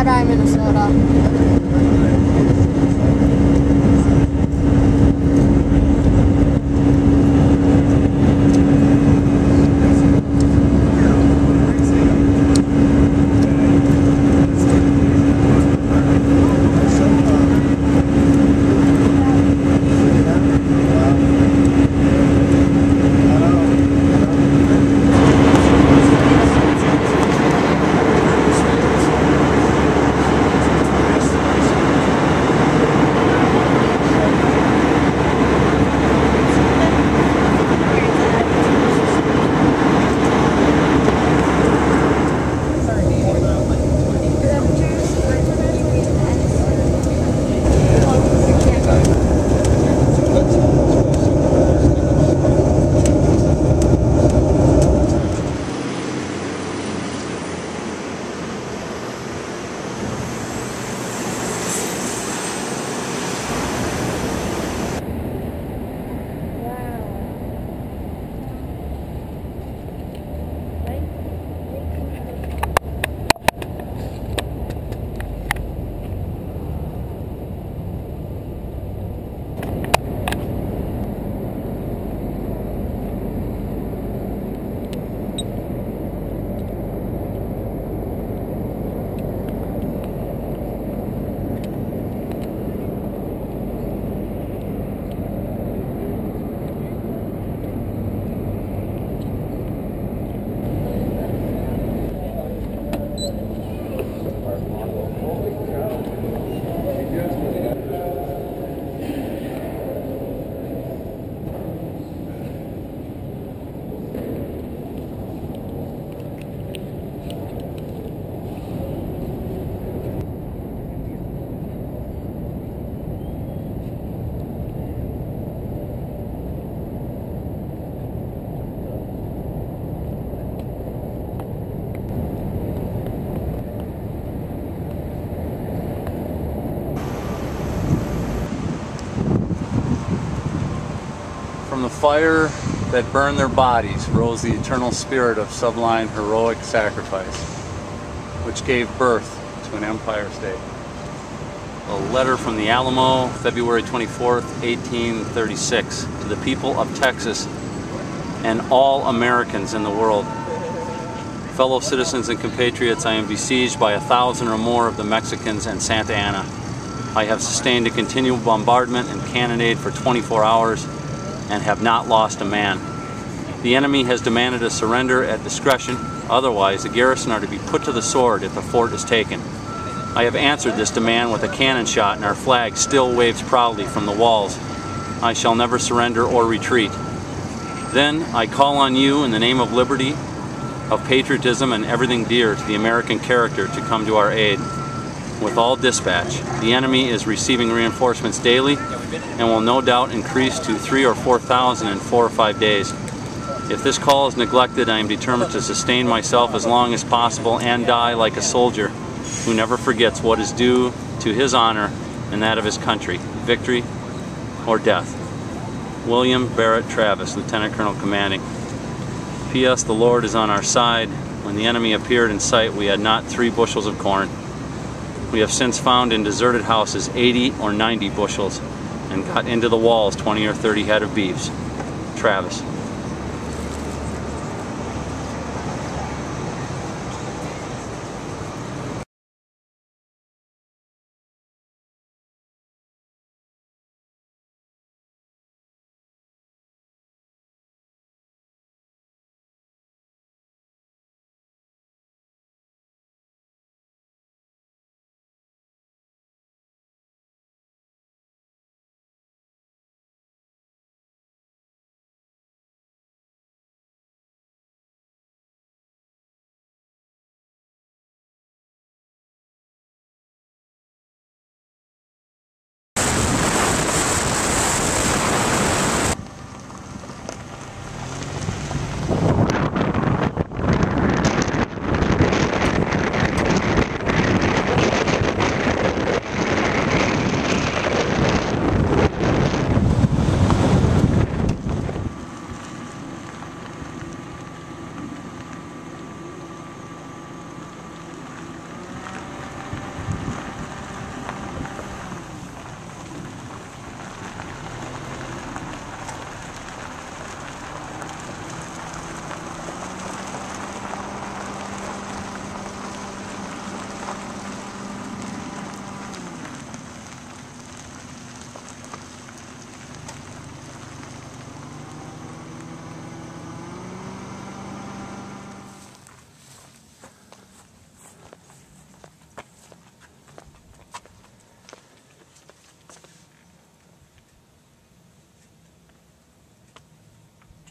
Eye, Minnesota. From the fire that burned their bodies rose the eternal spirit of sublime heroic sacrifice, which gave birth to an empire state. A letter from the Alamo, February 24th, 1836, to the people of Texas and all Americans in the world. Fellow citizens and compatriots, I am besieged by 1,000 or more of the Mexicans and Santa Ana. I have sustained a continual bombardment and cannonade for 24 hours and have not lost a man. The enemy has demanded a surrender at discretion, otherwise the garrison are to be put to the sword if the fort is taken. I have answered this demand with a cannon shot, and our flag still waves proudly from the walls. I shall never surrender or retreat. Then I call on you in the name of liberty, of patriotism, and everything dear to the American character to come to our aid. With all dispatch, the enemy is receiving reinforcements daily and will no doubt increase to 3,000 or 4,000 in 4 or 5 days. If this call is neglected, I am determined to sustain myself as long as possible and die like a soldier who never forgets what is due to his honor and that of his country, victory or death. William Barrett Travis, Lieutenant Colonel Commanding. P.S. The Lord is on our side. When the enemy appeared in sight, we had not 3 bushels of corn. We have since found in deserted houses 80 or 90 bushels and got into the walls 20 or 30 head of beeves. Travis.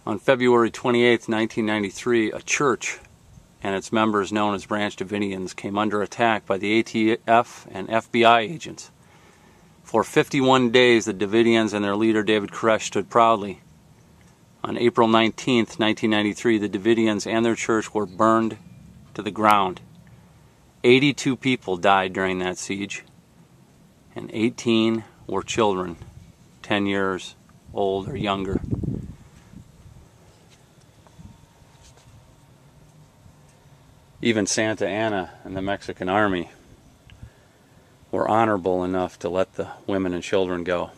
On February 28, 1993, a church and its members, known as Branch Davidians, came under attack by the ATF and FBI agents. For 51 days, the Davidians and their leader, David Koresh, stood proudly. On April 19, 1993, the Davidians and their church were burned to the ground. 82 people died during that siege, and 18 were children, 10 years old or younger. Even Santa Anna and the Mexican army were honorable enough to let the women and children go.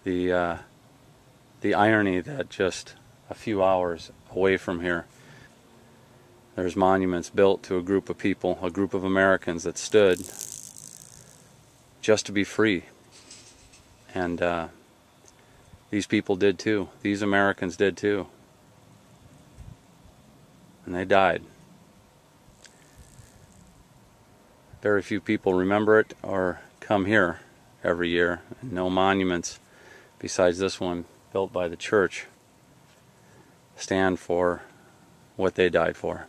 The irony that just a few hours away from here, there's monuments built to a group of people, a group of Americans that stood just to be free. And these people did too. These Americans did too. And they died. Very few people remember it or come here every year. And no monuments besides this one built by the church stand for what they died for.